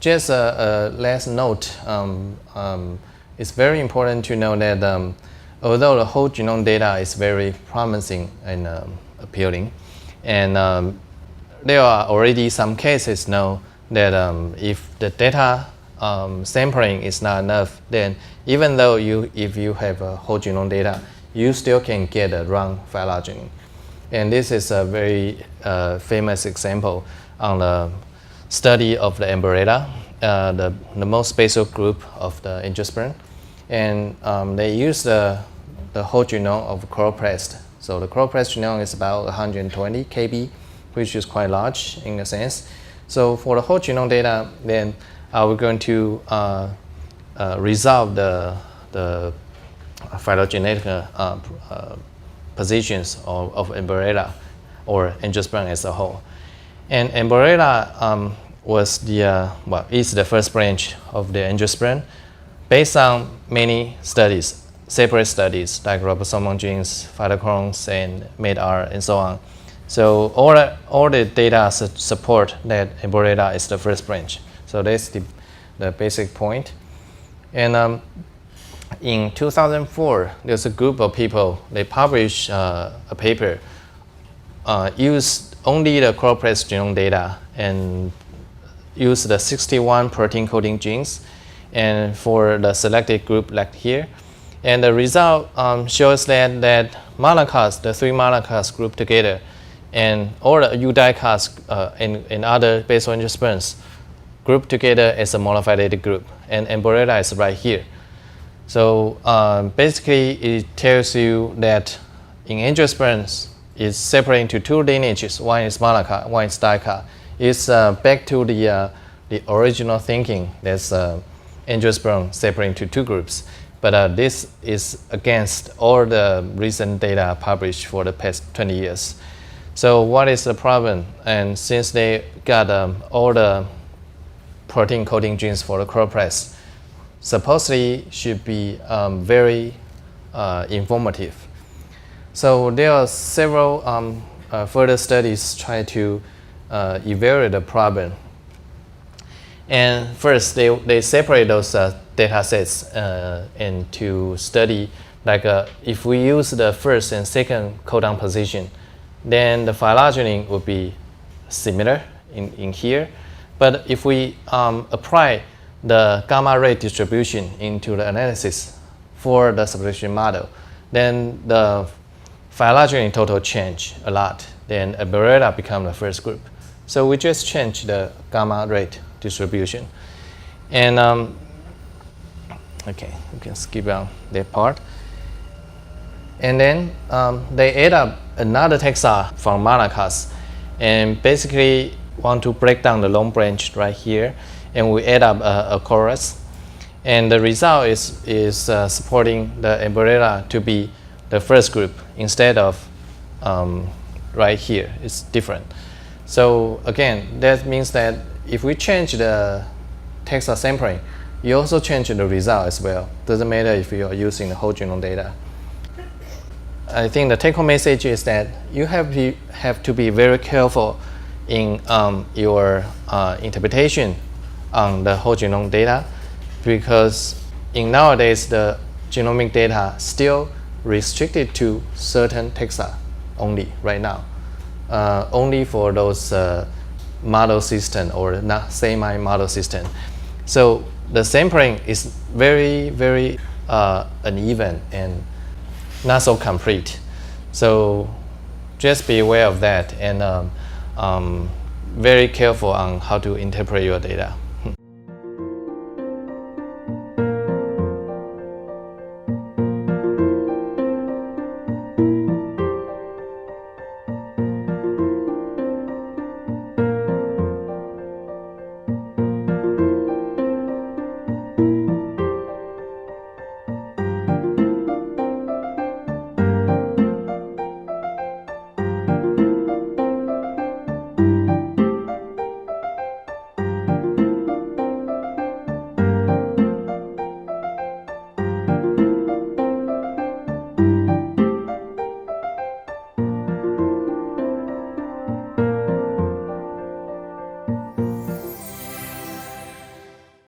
Just a last note, it's very important to know that although the whole genome data is very promising and appealing, and there are already some cases now that if the data sampling is not enough, then even though if you have a whole genome data, you still can get a wrong phylogeny. And this is a very famous example on the study of the Amberetta, the most basal group of the angiosperm. And they use the whole genome of chloroplast. So the chloroplast genome is about 120 kb, which is quite large in a sense. So for the whole genome data, then we're going to resolve the phylogenetic positions of Amberetta or angiosperm as a whole. And Amberetta is the first branch of the angiosperm based on many studies, separate studies like ribosomal genes, phytochromes, and MED-R, and so on. So all the data support that Amberetta is the first branch. So that's the basic point. And in 2004, there's a group of people, they published a paper, used only the chloroplast genome data and used the 61 protein coding genes and for the selected group like here. And the result shows that monocots, the three monocots grouped together, and all the eudicots and other basal angiosperms grouped together as a monophyletic group. And Amberetta is right here. So basically, it tells you that in angiosperms, it's separated into two lineages. One is monocot, one is dicot. It's back to the original thinking. There's angiosperm separated into two groups. But this is against all the recent data published for the past 20 years. So what is the problem? And since they got all the protein coding genes for the chloroplast, supposedly should be very informative. So there are several further studies trying to evaluate the problem. And first, they separate those data sets and to study, like if we use the first and second codon position, then the phylogeny would be similar in here. But if we apply the gamma ray distribution into the analysis for the substitution model, then the phylogeny total change a lot. Then Amberetta become the first group. So we just change the gamma rate distribution. And okay, we can skip on that part. And then they add up another taxa from monocots and basically want to break down the long branch right here. And we add up a chorus. And the result is supporting the Amberetta to be the first group instead of right here. It's different. So again, that means that if we change the taxa sampling, you also change the result as well. Doesn't matter if you are using the whole genome data. I think the take-home message is that you have to be very careful in your interpretation on the whole genome data, because nowadays the genomic data still restricted to certain taxa only right now, only for those model system or not semi-model system. So the sampling is very, very uneven and not so complete. So just be aware of that and very careful on how to interpret your data.